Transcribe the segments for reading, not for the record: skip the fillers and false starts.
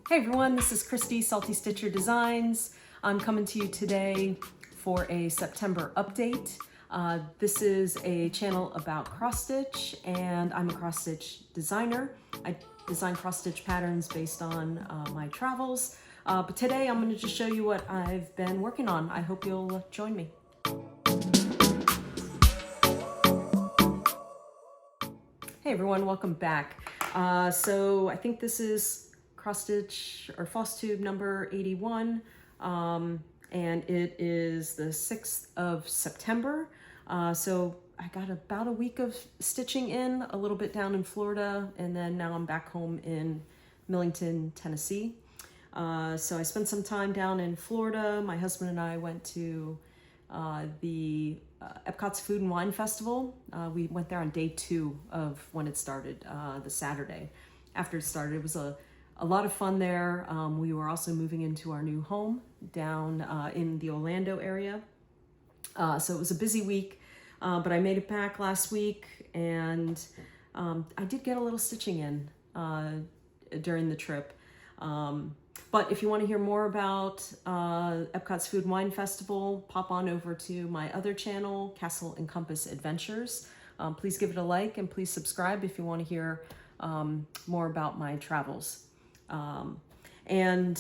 Hey everyone, this is Christy, Salty Stitcher Designs. I'm coming to you today for a September update. This is a channel about cross-stitch, and I'm a cross-stitch designer. I design cross-stitch patterns based on my travels. But today I'm going to just show you what I've been working on. I hope you'll join me. Hey everyone, welcome back. So I think this is cross-stitch or Flosstube number 81, and it is the 6th of September. So I got about a week of stitching in, a little bit down in Florida, and then now I'm back home in Millington, Tennessee. So I spent some time down in Florida. My husband and I went to the Epcot's Food and Wine Festival. We went there on day 2 of when it started, the Saturday after it started. It was a lot of fun there. We were also moving into our new home down in the Orlando area. So it was a busy week, but I made it back last week, and I did get a little stitching in during the trip. But if you want to hear more about Epcot's Food and Wine Festival, pop on over to my other channel, Castle and Compass Adventures. Please give it a like, and please subscribe if you want to hear more about my travels. And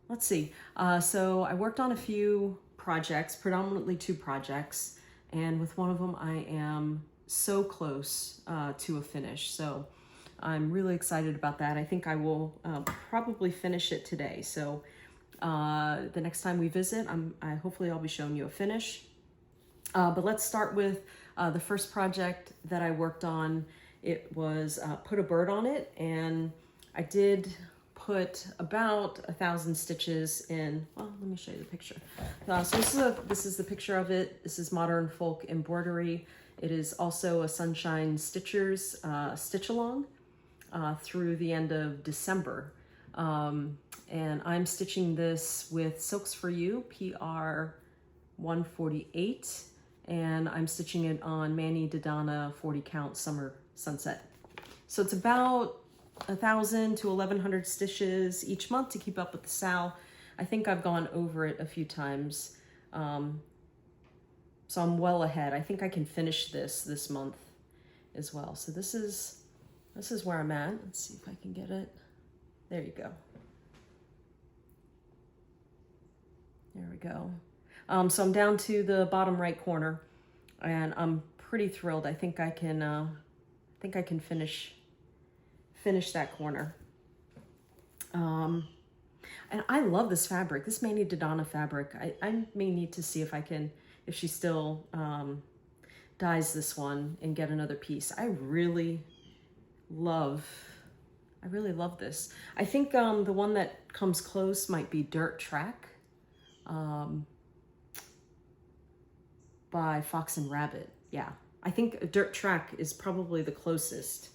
let's see, so I worked on a few projects, predominantly 2 projects, and with one of them I am so close to a finish. So I'm really excited about that. I think I will probably finish it today. So the next time we visit, hopefully I'll be showing you a finish. But let's start with the first project that I worked on. It was put a bird on it, and I did put about 1,000 stitches in. Well, let me show you the picture. So this is the picture of it. This is Modern Folk Embroidery. It is also a Sunshine Stitchers stitch along through the end of December. And I'm stitching this with Silks for You PR 148, and I'm stitching it on Manny Dodana 40 count Summer Sunset. So it's about 1,000 to 1,100 stitches each month to keep up with the sow. I think I've gone over it a few times, so I'm well ahead. I think I can finish this month as well. So this is where I'm at. Let's see if I can get it. There you go. There we go. So I'm down to the bottom right corner, and I'm pretty thrilled. I think I can finish that corner. And I love this fabric, this Manny Dodana fabric. I may need to see if she still dyes this one and get another piece. I really love this. I think the one that comes close might be Dirt Track by Fox and Rabbit. Yeah, I think Dirt Track is probably the closest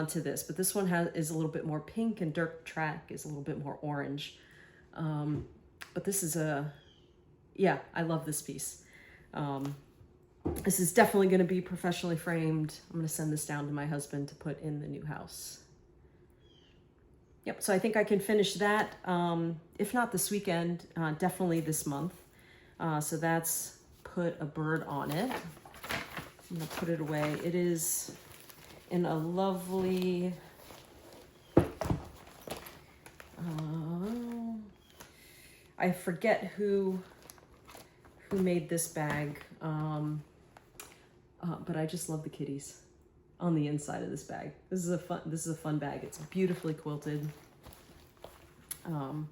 to this, but this one is a little bit more pink, and Dirt Track is a little bit more orange. But this is yeah, I love this piece. This is definitely going to be professionally framed. I'm going to send this down to my husband to put in the new house. Yep, so I think I can finish that, if not this weekend, definitely this month. So that's Put a Bird on it. I'm going to put it away. It is in a lovely, I forget who made this bag, but I just love the kitties on the inside of this bag. This is a fun bag. It's beautifully quilted. And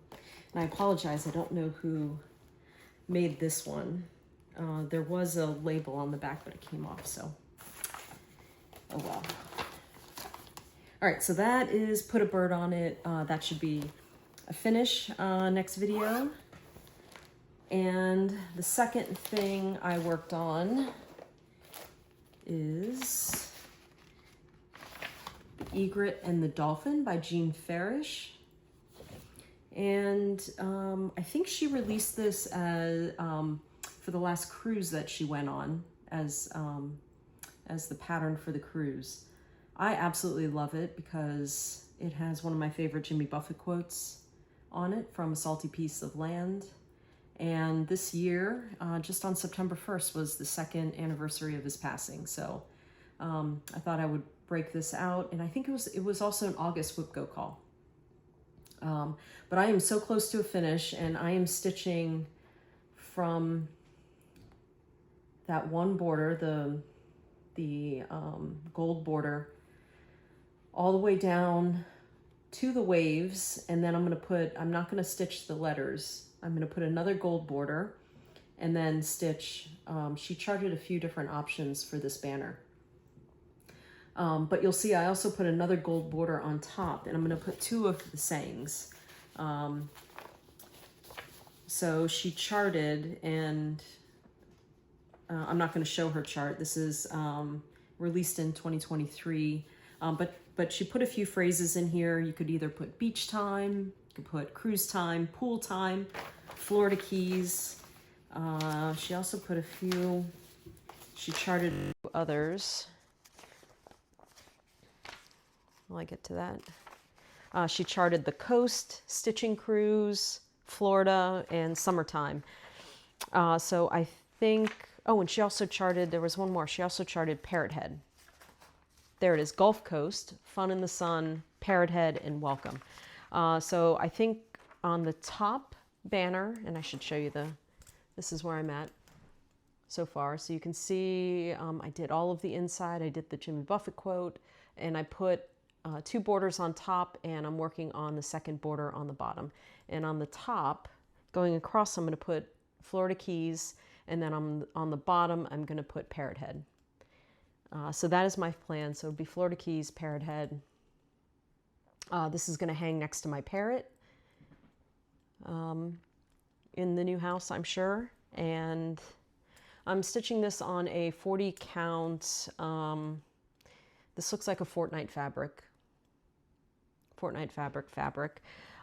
I apologize, I don't know who made this one. There was a label on the back, but it came off, so oh well. All right, so that is Put a Bird on it. That should be a finish next video. And the second thing I worked on is the Egret and the Dolphin by Jean Farish. And I think she released this as, for the last cruise that she went on as the pattern for the cruise. I absolutely love it because it has one of my favorite Jimmy Buffett quotes on it from A Salty Piece of Land. And this year, just on September 1st, was the 2nd anniversary of his passing. So I thought I would break this out. And I think it was also an August WIPGO call. But I am so close to a finish, and I am stitching from that one border, the gold border, all the way down to the waves. And then I'm not going to stitch the letters. I'm going to put another gold border and then stitch. She charted a few different options for this banner. But you'll see I also put another gold border on top, and I'm going to put 2 of the sayings. So she charted, and I'm not going to show her chart. This is released in 2023. But she put a few phrases in here. You could either put beach time, you could put cruise time, pool time, Florida Keys. She also put a few, she charted others. Will I get to that? She charted the coast, stitching cruise, Florida, and summertime. So I think, oh, and she also charted, there was one more. She also charted Parrot Head. There it is, Gulf Coast, Fun in the Sun, Parrot Head, and Welcome. So I think on the top banner, and I should show you this is where I'm at so far. So you can see I did all of the inside. I did the Jimmy Buffett quote, and I put 2 borders on top, and I'm working on the 2nd border on the bottom. And on the top, going across, I'm going to put Florida Keys, and then on the bottom, I'm going to put Parrot Head. So that is my plan. So it'll be Florida Keys, Parrot Head. This is going to hang next to my parrot in the new house, I'm sure. And I'm stitching this on a 40 count. This looks like a Fortnite fabric.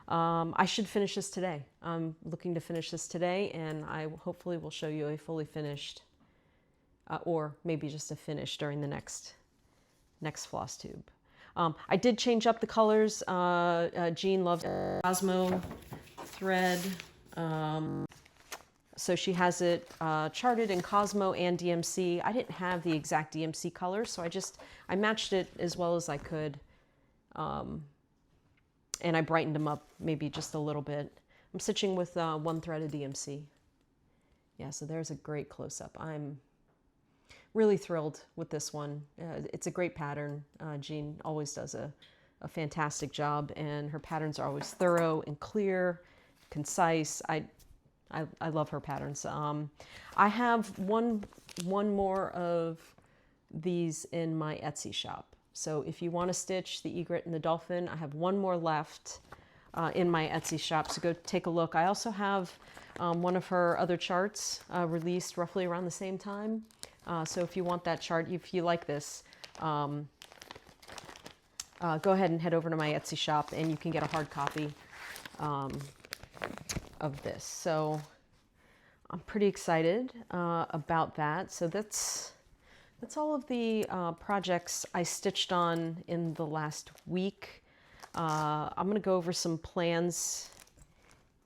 I should finish this today. I'm looking to finish this today, and I hopefully will show you a fully finished, or maybe just a finish during the next Flosstube. I did change up the colors. Jean loves Cosmo thread. So she has it charted in Cosmo and DMC. I didn't have the exact DMC colors, so I matched it as well as I could. And I brightened them up maybe just a little bit. I'm stitching with 1 thread of DMC. Yeah, so there's a great close-up. I'm really thrilled with this one. It's a great pattern. Jean always does a fantastic job, and her patterns are always thorough and clear, concise. I love her patterns. I have one more of these in my Etsy shop. So if you want to stitch the Egret and the Dolphin, I have one more left in my Etsy shop. So go take a look. I also have one of her other charts released roughly around the same time. So if you want that chart, if you like this, go ahead and head over to my Etsy shop, and you can get a hard copy of this. So I'm pretty excited about that. So that's all of the projects I stitched on in the last week. I'm going to go over some plans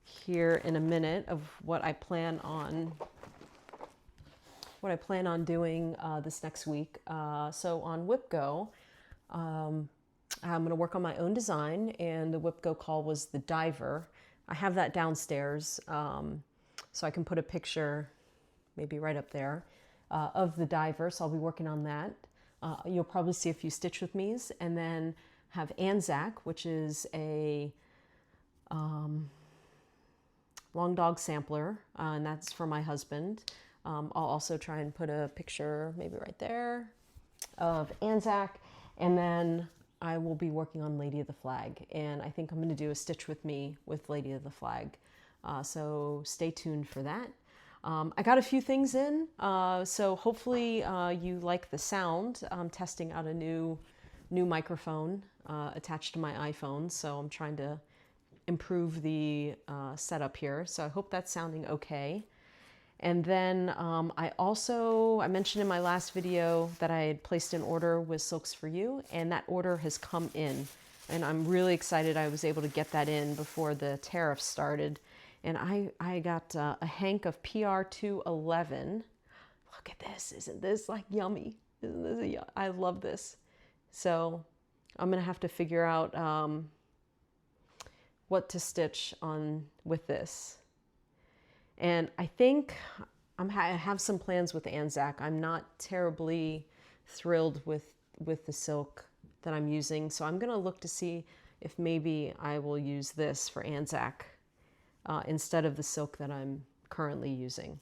here in a minute of what I plan on doing this next week. So on WIPGO, I'm going to work on my own design, and the WIPGO call was the diver. I have that downstairs, so I can put a picture maybe right up there of the diver, so I'll be working on that. You'll probably see a few stitch with me's, and then have Anzak, which is a long dog sampler, and that's for my husband. I'll also try and put a picture maybe right there of Anzak, and then I will be working on Lady of the Flag, and I think I'm going to do a stitch with me with Lady of the Flag. So stay tuned for that. I got a few things in, so hopefully you like the sound. I'm testing out a new microphone attached to my iPhone, so I'm trying to improve the setup here. So I hope that's sounding okay. And then I mentioned in my last video that I had placed an order with Silks for You, and that order has come in. And I'm really excited I was able to get that in before the tariffs started. And I got a hank of PR211. Look at this. Isn't this like yummy? Isn't this I love this. So I'm going to have to figure out what to stitch on with this. And I think I have some plans with Anzak. I'm not terribly thrilled with the silk that I'm using. So I'm going to look to see if maybe I will use this for Anzak instead of the silk that I'm currently using.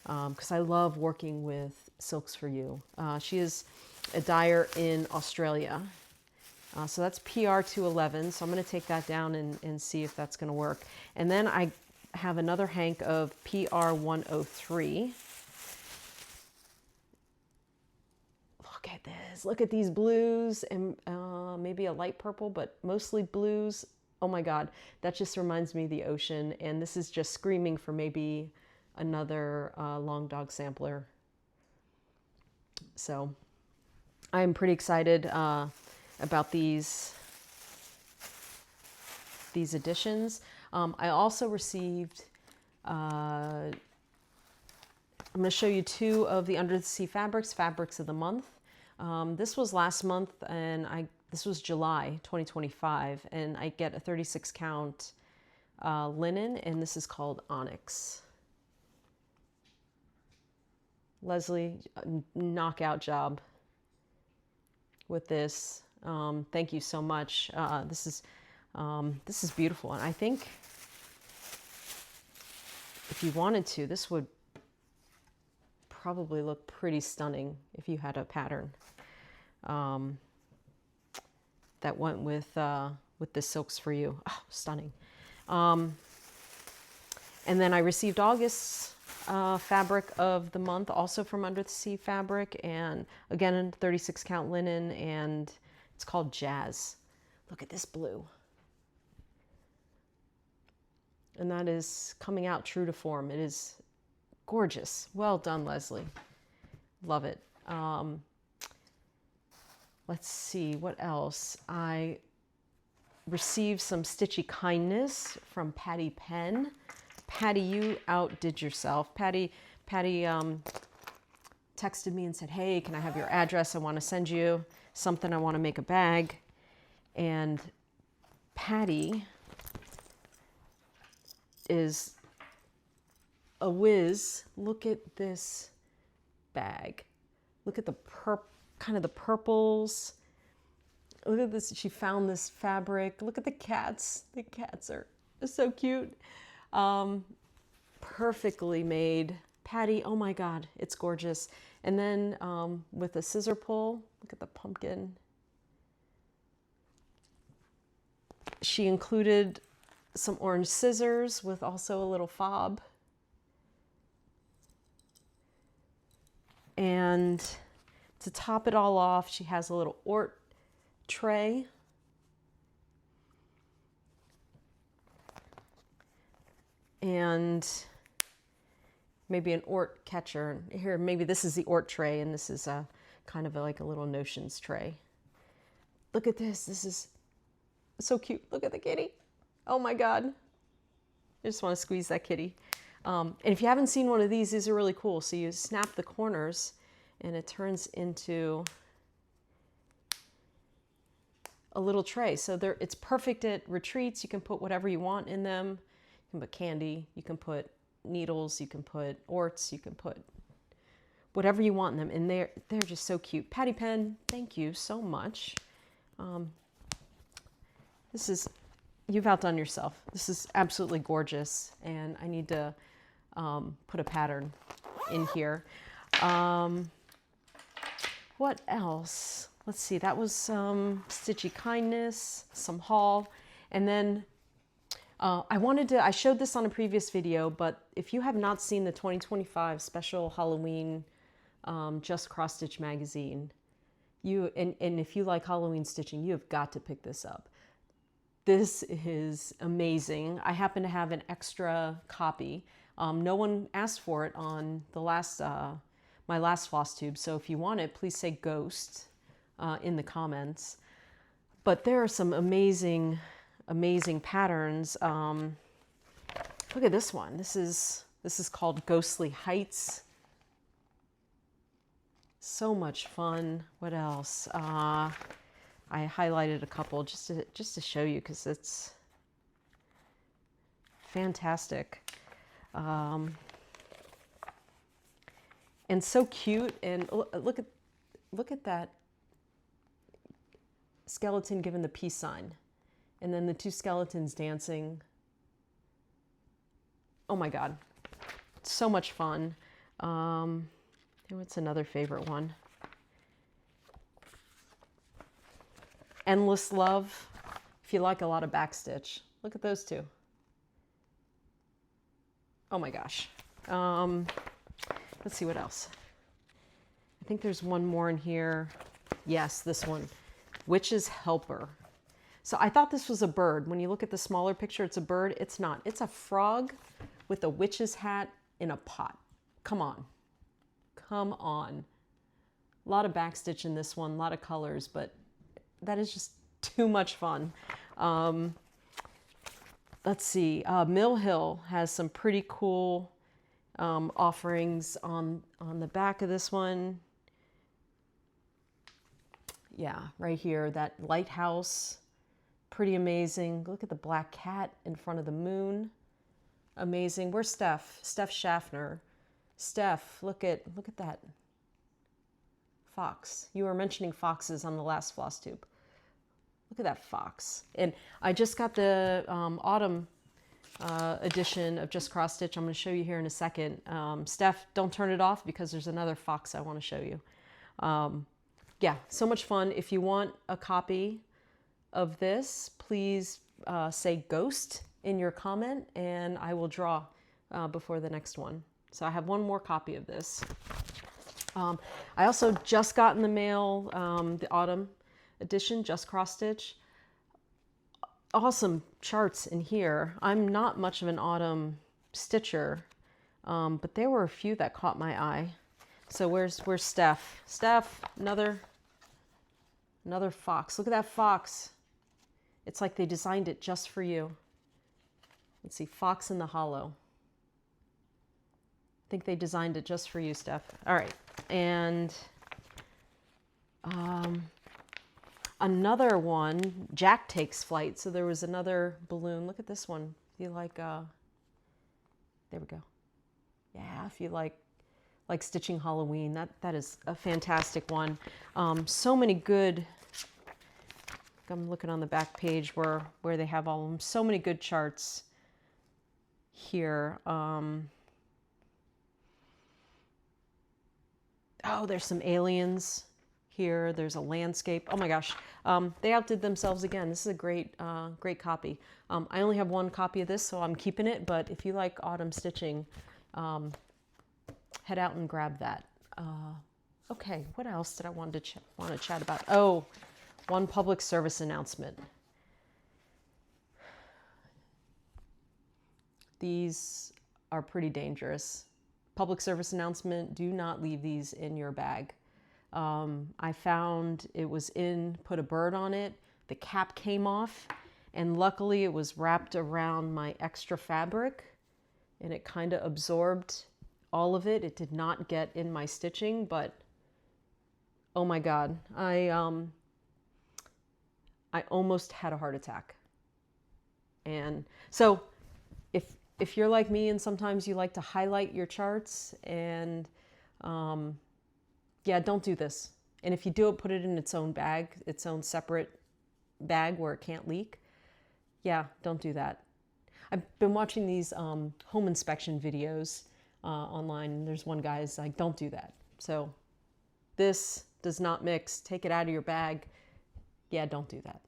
Because I love working with Silks for You. She is a dyer in Australia. So that's PR211. So I'm going to take that down and see if that's going to work. And then I have another hank of PR103. Look at this. Look at these blues and maybe a light purple, but mostly blues. Oh my God, that just reminds me of the ocean. And this is just screaming for maybe another long dog sampler. So I'm pretty excited about these additions. I also received, I'm going to show you 2 of the Under the Sea fabrics of the month. This was last month, and this was July 2025, and I get a 36 count linen, and this is called Onyx. Leslie, knockout job with this. Thank you so much. This is beautiful, and I think if you wanted to, this would probably look pretty stunning if you had a pattern that went with the Silks for You. Oh, stunning. And then I received August's fabric of the month, also from Under the Sea Fabric, and again in 36 count linen, and it's called Jazz. Look at this blue. And that is coming out true to form. It is gorgeous. Well done, Leslie. Love it. Let's see, what else? I received some Stitchy Kindness from Patty Penn. Patty, you outdid yourself. Patty texted me and said, hey, can I have your address? I want to send you something. I want to make a bag. And Patty is a whiz. Look at this bag. Look at the kind of the purples. Look at this. She found this fabric. Look at the cats. The cats are so cute. Perfectly made. Patty, oh my God, it's gorgeous. And then with a scissor pull, look at the pumpkin. She included some orange scissors with also a little fob. And to top it all off, she has a little Ort tray. And maybe an Ort catcher. Here, maybe this is the Ort tray, and this is a kind of like a little notions tray. Look at this. This is so cute. Look at the kitty. Oh my God. I just want to squeeze that kitty. And if you haven't seen one of these are really cool. So you snap the corners and it turns into a little tray. So it's perfect at retreats. You can put whatever you want in them. You can put candy, you can put needles, you can put orts, you can put whatever you want in them. And they're just so cute. Patty Penn, thank you so much. You've outdone yourself. This is absolutely gorgeous, and I need to put a pattern in here. What else? Let's see, that was some Stitchy Kindness, some haul, and then I showed this on a previous video, but if you have not seen the 2025 special Halloween Just Cross Stitch magazine, and if you like Halloween stitching, you have got to pick this up. This is amazing. I happen to have an extra copy. No one asked for it on the my last Flosstube, so if you want it, please say ghost in the comments. But there are some amazing, amazing patterns. Look at this one. This is called Ghostly Heights. So much fun. What else? I highlighted a couple just to show you because it's fantastic. And so cute. And look at that skeleton given the peace sign, and then the two skeletons dancing. Oh my God, so much fun. What's another favorite one? Endless Love. If you like a lot of backstitch, look at those two. Oh my gosh. Let's see what else. I think there's one more in here. Yes, this one. Witch's Helper. So I thought this was a bird. When you look at the smaller picture, it's a bird. It's not. It's a frog with a witch's hat in a pot. Come on. Come on. A lot of backstitch in this one, a lot of colors, but that is just too much fun. Let's see. Mill Hill has some pretty cool offerings on the back of this one. Yeah, right here, that lighthouse, pretty amazing. Look at the black cat in front of the moon. Amazing. Where's Steph? Steph Schaffner. Steph, look at that fox. You were mentioning foxes on the last Flosstube. Look at that fox. And I just got the autumn edition of Just Cross Stitch. I'm going to show you here in a second. Steph, don't turn it off because there's another fox I want to show you. Yeah, so much fun. If you want a copy of this, please say ghost in your comment and I will draw before the next one. So I have one more copy of this. I also just got in the mail the autumn edition, Just Cross Stitch. Awesome charts in here. I'm not much of an autumn stitcher, but there were a few that caught my eye. So where's Steph? Steph, another fox. Look at that fox. It's like they designed it just for you. Let's see, Fox in the Hollow. I think they designed it just for you, Steph. All right, and another one, Jack Takes Flight. So there was another balloon. Look at this one. If you like, there we go. Yeah, if you like stitching Halloween, that is a fantastic one. So many good, I'm looking on the back page where they have all of them. So many good charts here. Oh, there's some aliens here. There's a landscape. Oh my gosh. They outdid themselves again. This is a great copy. I only have one copy of this, so I'm keeping it, but if you like autumn stitching, head out and grab that. Okay, what else did I want to chat about? Oh, one public service announcement. These are pretty dangerous. Public service announcement, do not leave these in your bag. I found it was put a bird on it, the cap came off, and luckily it was wrapped around my extra fabric and it kind of absorbed all of it. It did not get in my stitching, but oh my God, I almost had a heart attack. And so if you're like me and sometimes you like to highlight your charts and yeah, don't do this. And if you do it, put it in its own bag, its own separate bag where it can't leak. Yeah, don't do that. I've been watching these home inspection videos online, and there's one guy's like, don't do that. So this does not mix. Take it out of your bag. Yeah, don't do that.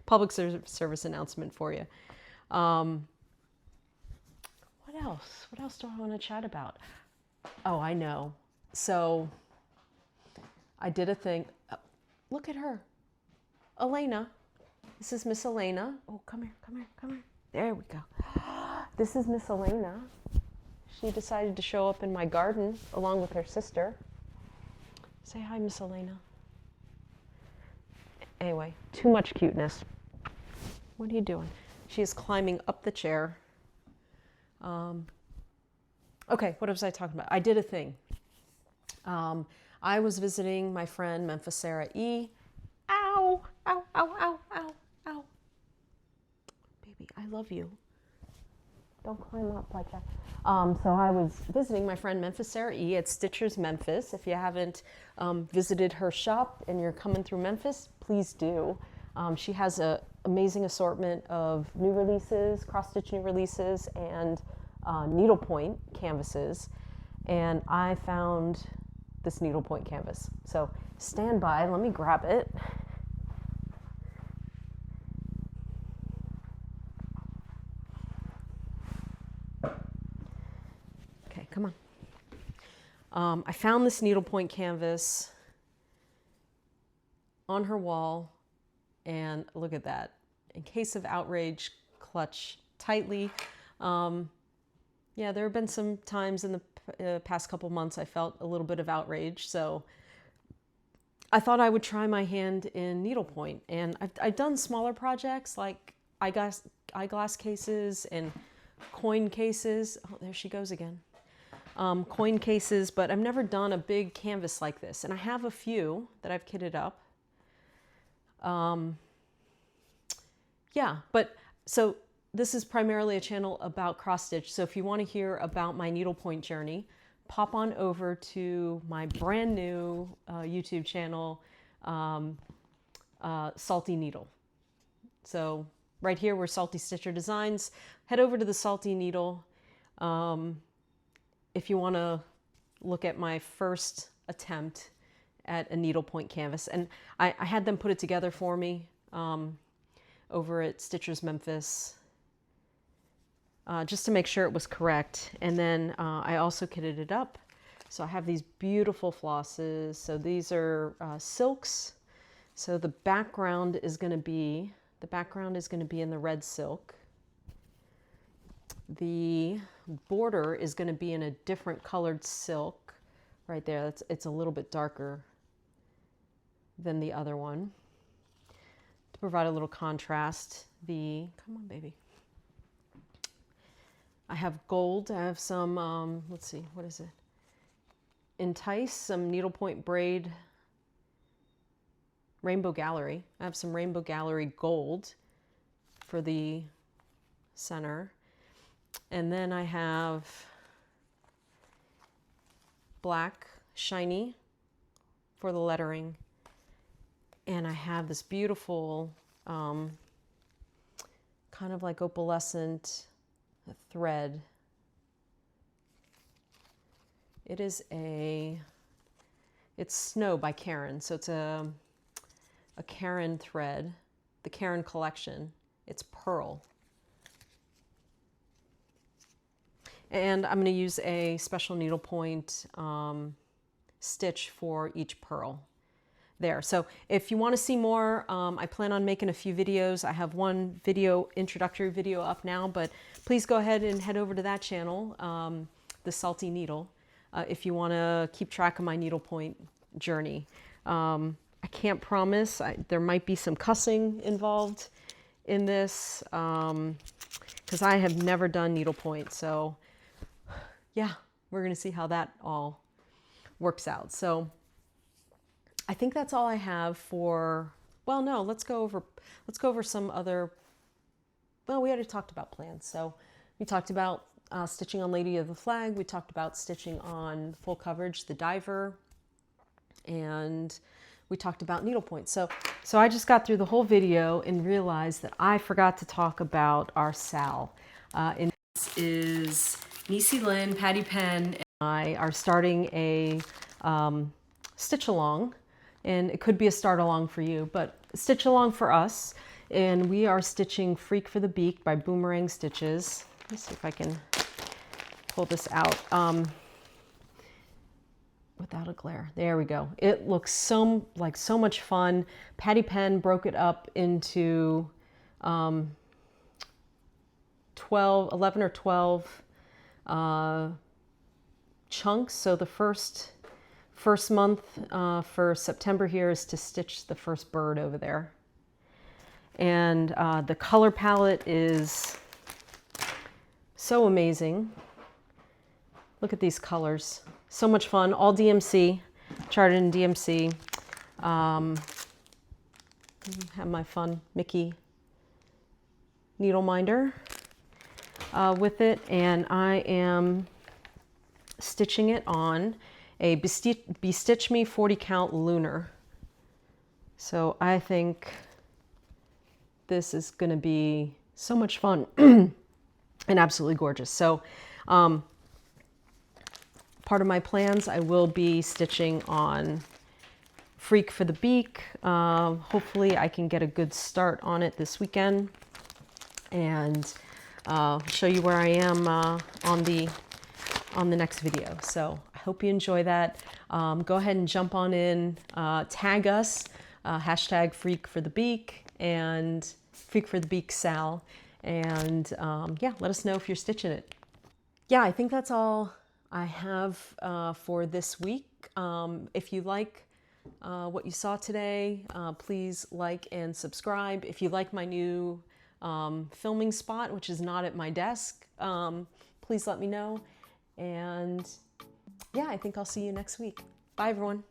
Public service announcement for you. What else? What else do I want to chat about? Oh, I know. So I did a thing. Oh, look at her. Elena. This is Miss Elena. Oh, come here, come here, come here. There we go. This is Miss Elena. She decided to show up in my garden along with her sister. Say hi, Miss Elena. Anyway, too much cuteness. What are you doing? She is climbing up the chair. Okay, what was I talking about? I did a thing. I was visiting my friend Memphis Sarah E. Ow, ow, ow, ow, ow, ow. Baby, I love you. Don't climb up like that. So I was visiting my friend Memphis Sarah E. at Stitchers Memphis. If you haven't visited her shop and you're coming through Memphis, please do. She has an amazing assortment of new releases, cross-stitch new releases, and needlepoint canvases. And I found this needlepoint canvas. So stand by, let me grab it. Okay, come on. I found this needlepoint canvas on her wall, and look at that. In case of outrage, clutch tightly. Yeah, there have been some times in the past couple months I felt a little bit of outrage, so I thought I would try my hand in needlepoint. And I've done smaller projects like eyeglass cases and coin cases. Oh, there she goes again. Coin cases, but I've never done a big canvas like this. And I have a few that I've kitted up. Yeah, but so this is primarily a channel about cross stitch. So if you want to hear about my needlepoint journey, pop on over to my brand new YouTube channel, Salty Needle. So right here, we're Salty Stitcher Designs. Head over to the Salty Needle if you want to look at my first attempt at a needlepoint canvas. And I had them put it together for me over at Stitchers Memphis, just to make sure it was correct. And then I also kitted it up. So I have these beautiful flosses. So these are silks. So the background is going to be in the red silk. The border is going to be in a different colored silk right there. It's a little bit darker than the other one to provide a little contrast. Come on, baby. I have gold. I have some, let's see, what is it? Entice, some needlepoint braid, Rainbow Gallery. I have some Rainbow Gallery gold for the center. And then I have black shiny for the lettering. And I have this beautiful, kind of like opalescent thread. It's Snow by Karen. So it's a Karen thread, the Karen collection. It's pearl. And I'm going to use a special needlepoint stitch for each pearl there. So if you want to see more, I plan on making a few videos. I have one introductory video up now, but please go ahead and head over to that channel, The Salty Needle, if you want to keep track of my needlepoint journey. I can't promise. There might be some cussing involved in this because I have never done needlepoint. So yeah, we're going to see how that all works out. So I think that's all I have for, well, no, let's go over some other, well, we already talked about plans. So we talked about stitching on Lady of the Flag. We talked about stitching on full coverage, the diver, and we talked about needlepoint. So I just got through the whole video and realized that I forgot to talk about our Sal. And this is Nisi Lynn, Patty Penn, and I are starting a stitch along, and it could be a start along for you, but stitch along for us. And we are stitching Freak for the Beak by Boomerang Stitches. Let me see if I can pull this out without a glare. There we go. It looks so much fun. Patty Penn broke it up into 11 or 12 chunks. So the first first month for September here is to stitch the first bird over there. And the color palette is so amazing. Look at these colors. So much fun. All DMC, charted in DMC. Have my fun Mickey needle minder with it. And I am stitching it on a Bestitch Me 40 count lunar. So I think this is going to be so much fun and absolutely gorgeous. So part of my plans, I will be stitching on Freak for the Beak. Hopefully I can get a good start on it this weekend and show you where I am on the next video. So I hope you enjoy that. Go ahead and jump on in, tag us, hashtag Freak for the Beak and Freak for the Beak Sal, and yeah, let us know if you're stitching it. Yeah, I think that's all I have for this week. If you like what you saw today, please like and subscribe. If you like my new filming spot, which is not at my desk, please let me know. And yeah, I think I'll see you next week. Bye, everyone.